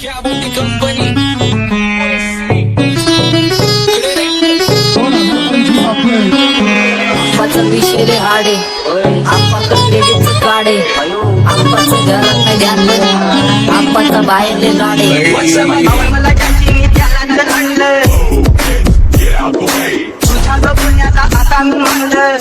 क्या बोलती कंपनी आप्पाचं विषय हाडे आप्पाचं क्रेडिटचं काढे आप्पाचं घरात नाही ध्यान बरं आप्पाचा बाहेरले लाडे मला ज्याची मी त्याला आणलं तुझ्या पुण्याचा आता मी म्हणलं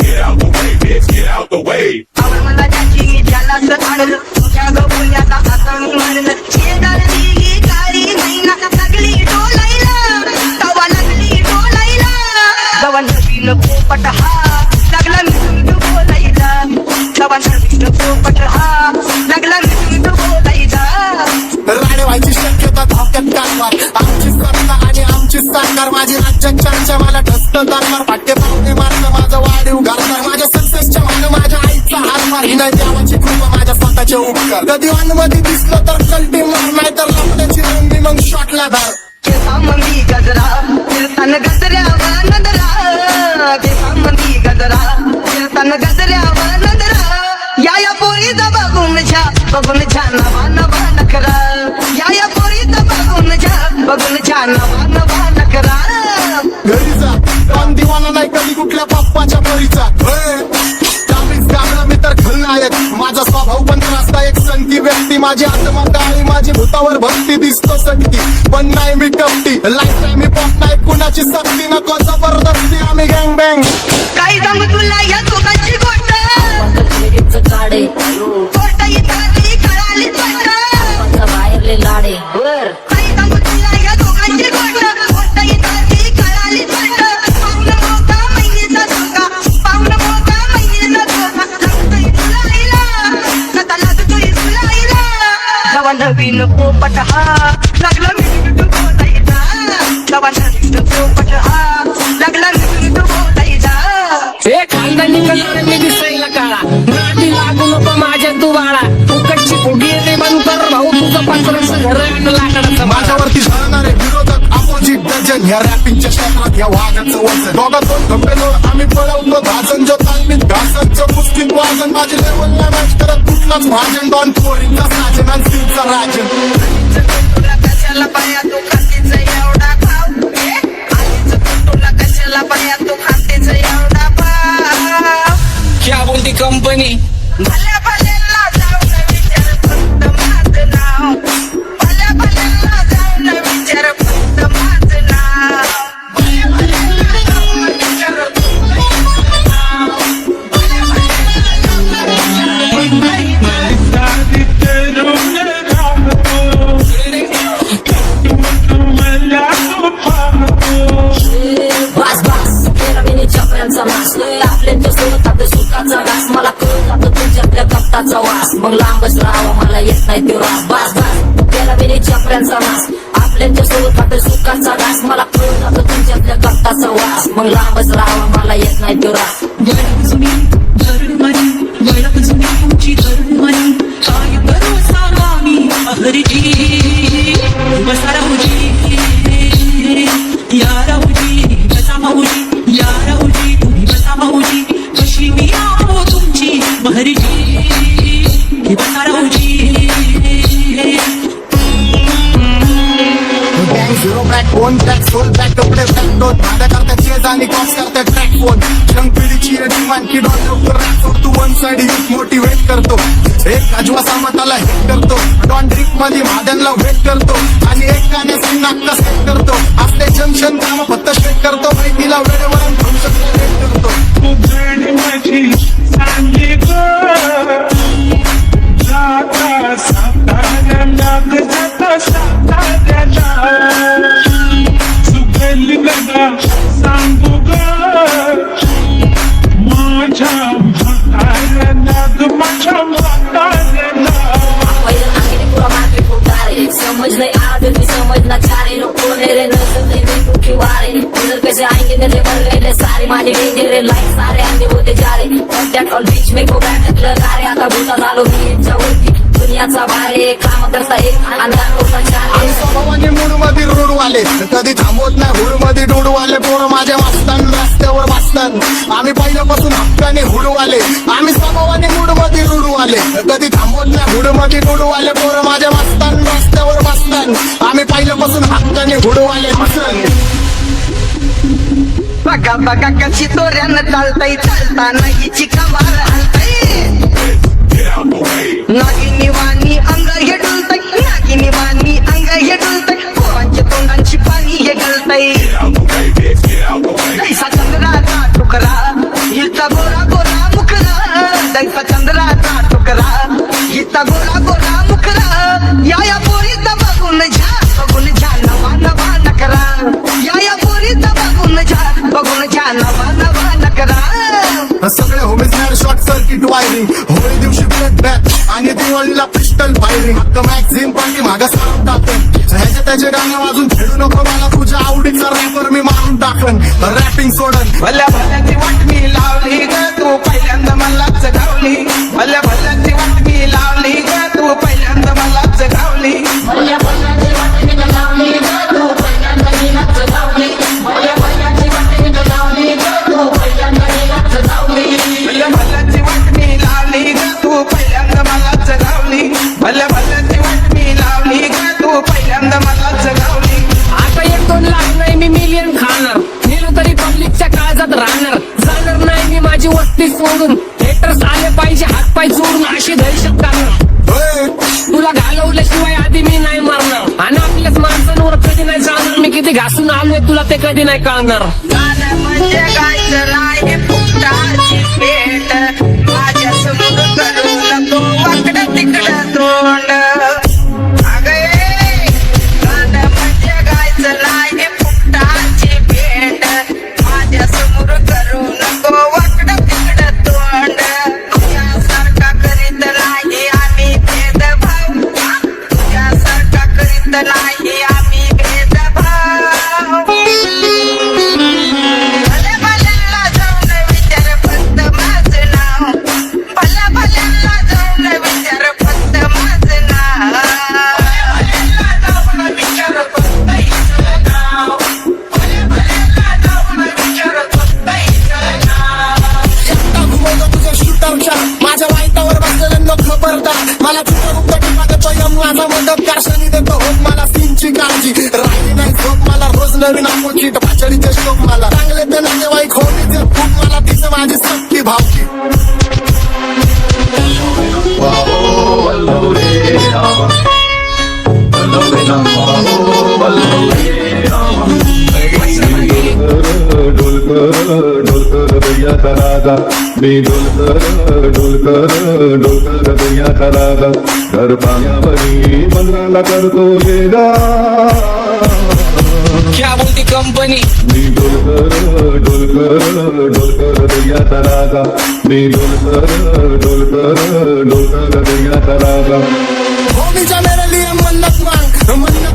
मला ज्याची मी त्यालाच आणलं तुझ्या पुण्याचा आता मी म्हणलं शेजारची गाडी नाही ना लागली डोलायला तवा लागली डोलायला जवा नवीन पोपट हा लागला मी बोलायला जवा नवीन पोपट हा लागला मी बोलायला राणे व्हायची शक्यता धोक्यात कारभार आमची सत्ता आणि आमची सरकार माझी राज्यात चर्चा मला ठसत दरबार फाटके पावणे मारलं माझं वाढीव घरदार माझ्या सक्सेसच्या मागं माझ्या आईचा हातभार ही नाही देवाची कृपा माझ्या स्वतःचे उपकार कधी मध्ये दिसलं तर कल्टी मार नाही तर लपण्याची रंगी मग शॉटला धार केसामंदी गजरा फिरताना गजऱ्यावर नजरा केसामंदी गजरा फिरताना गजऱ्यावर नजरा या पोरीचा बघून छा नवा नवा नखरा या पोरीचा बघून छा नवा नवा नखरा घरीचा पण दिवाना नाही कधी कुठल्या पप्पाच्या परीचा मी तर खलनायक माझा स्वभाव पण त्रासदायक संती व्यक्ती माझी आत्महत्या आणि माझी भूतावर भक्ती दिसतो सटकी पण नाही मी कपटी लाईफ मी पॉप नाही कुणाची सक्ती नको जबरदस्ती आम्ही गँग बँग काही सांगू तुला या दोघांची गोष्ट आप्पाचं क्रेडिटचं काढे गोष्ट इतरांनी कळाली गोष्ट आप्पाचा बाहेरले लाडे काही सांगू तुला या दोघांची गोष्ट गोष्ट इतरांनी कळाली गोष्ट पाहुणं मोठा महिन्याचा धोका पाहुणं मोठा महिन्याचा धोका लागतोय तुला आता लागतोय तुला जवा नवीन पोपट हा लागला मी बोलायचा जवा नवीन पोपट हा लागला मी बोलायचा हे खानदानी कलर मी दिसायला काळा नाटी लागू नको माझ्या तू बाळा फुकटची फुगी येते बंद कर भाऊ तुझं पात्राचं घर आहे लाकडाचं माझ्यावरती झाणारे विरोधक अपोजिट डझन या रॅपिंगच्या क्षेत्रात या वाघाचं वजन दोघात दोन धोपेजवळ आम्ही पळवतो धाजन जो तालमीत घासांचं मुस्किल वाजन माझी लेवल नाही मॅच करत कुठलाच भाजन डॉन पोरींचा साजन आणि सिंगचा राजन तुला कशाला पाया तू खातेच एवढा भाव आलीच तुला कशाला पाया तू खातेच एवढा भाव क्या बोलती कंपनी भल्या भल्याला जाऊन विचार फक्त माझं नाव भल्या भल्याला जाऊन विचार फक्त माझं नाव भल्या भल्याला जाऊन विचार फक्त माझं नाव भल्या बास बास केला मी चपऱ्यांचा मास आपल्या सोबत आपल्या सुखाचा घास मला कळून जातो तुमच्या कप्ताचा वास मग लांबच राहावा मला येत नाही तो रास बास बास केला मी चपऱ्यांचा मास आपल्या सोबत आपल्या सुखाचा घास मला कळून जातो तुमच्या कप्ताचा वास मग लांबच राहावा मला येत नाही तो रास झिरो बॅक फोन बॅक सोल बॅक कपडे बॅक दोन माझ्या करता चेज आणि कॉस करता ट्रॅक फोन जंग पिढीची डिमांड की डॉन लवकर रॅप तू वन साइड युथ मोटिवेट करतो एक अजवा सामताला हिट करतो डॉन ड्रिंक मध्ये महादनला वेट करतो आणि एक गाण्याची नाक्का सेट करतो आपले जंक्शन काम फक्त शेक करतो माहितीला वेळेवर फंक्शन वेट करतो समझ नहीं आगे भी समझना चाह रहे लोग मेरे नजर में दुखी वारे उधर कैसे आएंगे मेरे बन गए सारे माने मेरे लाइफ सारे आगे होते जा रहे कॉन्टैक्ट और बीच में को बैठ लगा रहे आता भूता झालो मी दुनियाचा भारे काम करता एक अंधार लोकांच्या स्वभावाने मूड मध्ये रोड आले कधी थांबवत नाही हुड मध्ये डोडू आले पोरं माझ्या वाचतान रस्त्यावर वाचतान आम्ही पहिल्यापासून हक्काने हुडू आले आम्ही स्वभावाने मूड मध्ये रुडू आले कधी थांबवत नाही हुड मध्ये डोडू आले पोरं माझ्या वाचतान रस्त्यावर वाचतान आम्ही पहिल्यापासून हक्काने हुडू आले बघा बघा कशी दोऱ्यानं चालताय चालताना हिची कमाल हलताय नागिनी वाणी अंग हे डुलतय नागिनी वाणी अंग हे डुलतय पोरांच्या तोंडांची पाणी हे गलतय दैसा चंद्राचा टुकरा हिचा गोरा गोरा मुखरा दैसा चंद्राचा टुकरा हिचा गोरा गोरा मुखरा या पोरीचा बघून घ्या नवा नवा नकरा या पोरीचा बघून घ्या नवा नवा नकरा सगळे homage short circuit wiring Holi दिवशी ब्लड बॅच आणि दिवाळीला पिस्टल फायरिंग हक्क मॅगझिन पाठी मागा सारून टाकन ह्याचे त्याचे गाणे वाजून खेळू नको मला तुझ्या आवडीचा रॅपर मी मारून टाकन रॅपिंग सोडन भल्या भल्याची वाट मी लावली ग तू पहिल्यांदा मलाच गावली भल्या भल्याची वाट मी लावली ग तू पहिल्यांदा मलाच गावली भल्या भल्याची वाटणी लावली ग तू पहिल्यांदा मीनाच लावली भल्या भल्याची वाटणी लावली ग तू पहिल्यांदा मीनाच लावली भल्या भल्याची वाट मी लावली ग तू पहिल्यांदा मलाच गावली भल्या भल्याची वाट मी लावली ग तू पहिल्यांदा मलाच गावली आता 1-2 लाख नाही मी मिलियन खाणार नेलो तरी पब्लिकच्या काळजात राहणार जाणार नाही मी माझी वस्ती सोडून हेटर्स आले पाहिजे हातपाय जोडून अशी दहशत करणार तुला घालवल्याशिवाय आधी मी नाही मारणार आणि आपल्याच माणसांवर कधी नाही जाणार मी किती घासून आलोय तुला ते कधी नाही कळणार गाणं म्हणजे गायचं नाही फुटाची पेट माझ्या समोर करू नको वाकडं तिकडं तोंड अगं ए, गाणं म्हणजे गायचं नाही फुटाची पेट माझ्या समोर करू नको वाकडं तिकडं तोंड तुझ्यासारखा करीत नाही आम्ही भेदभाव तुझ्यासारखा करीत नाही आम्ही भेदभाव भल्या भल्याला जाऊन विचार फक्त माझं नाव भल्या भल्याला जाऊन विचार फक्त माझं नाव माझ्या वाईटावर बसलेलं न खबरदार मला माझा मदतगार शनी देतो होत मला सीनची काळजी राहिली नाही झोप मला रोज नवीन आंबोची पाचडीचे शोक मला चांगले ते नातेवाईक होते ते खूप मला तिचं माझी सक्ती भावकी ढोलकर दैयाचा राजा मी ढोलकर दैयाचा राजा घर पाण्यावरी मंदिराला करतो गेला क्या बोलती कंपनी मी ढोलकर दैयाचा राजा मी ढोलकर दैयाचा राजा होमीच्या मेरे लिए मन्नत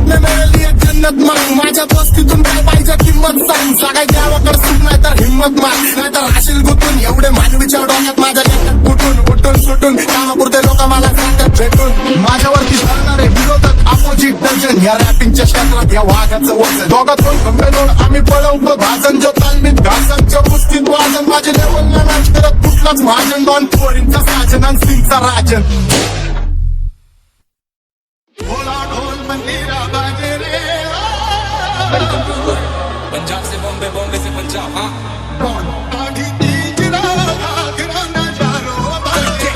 में मेरे लिए जन्नत मांग माझ्या दोस्तीतून काय पाहिजे किंमत सांग सगळ्या गावाकडे सुख नाही तर हिंमत माग नाही तर राशील गुतून एवढे मानवीच्या डोक्यात माझ्या लेखात उठून सुटून कामापुरते लोक मला सांगतात भेटून माझ्यावरती धरणारे विरोधक अपोजिट दर्जन या रॅपिंगच्या क्षेत्रात या वाघाचं वजन दोघात दोन खंबेलोड आम्ही पळवतो भाजन जो तालमीत घासांच्या कुस्तीत वाजन माझे लेवलला मॅच करत कुठलाच महाजन दोन पोरींचा साजन आणि सिंगचा राजन भोला ढोल मंदिरा बाजे रे पंजाब से बॉम्बे बॉम्बे से पंजाब हाँ आधी तीजरा घाघरा नजारो बाजे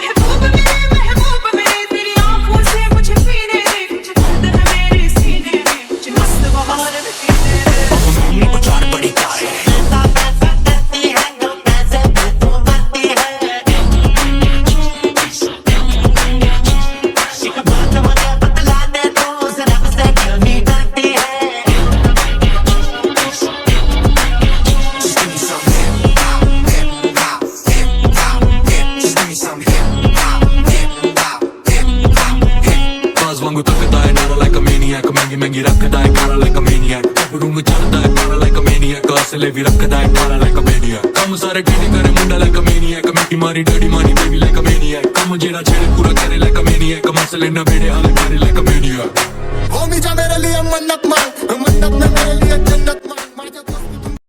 महबूब मेरे तेरी आंखों से मुझे पीने दे कुछ दर्द है मेरे सीने में कुछ मस्त बहार में पीने दे ਹੌਸਲੇ ਵੀ ਰੱਖਦਾ ਹੈ ਪਾਲਾ ਲਾਈਕ ਅ ਮੈਨੀਆ ਕੰਮ ਸਾਰੇ ਕਿਹੜੀ ਕਰੇ ਮੁੰਡਾ ਲਾਈਕ ਅ ਮੈਨੀਆ ਕਮੇਟੀ ਮਾਰੀ ਡੈਡੀ ਮਾਰੀ ਬੇਬੀ ਲਾਈਕ ਅ ਮੈਨੀਆ ਕੰਮ ਜਿਹੜਾ ਛੇੜੇ ਪੂਰਾ ਕਰੇ ਲਾਈਕ ਅ ਮੈਨੀਆ ਮਸਲੇ ਨਾ ਬੇੜੇ ਹਾਲੇ ਮਾਰੇ ਲਾਈਕ ਅ ਮੈਨੀਆ होमी जा मेरे लिए मन्नत मांग मन्नत में मेरे लिए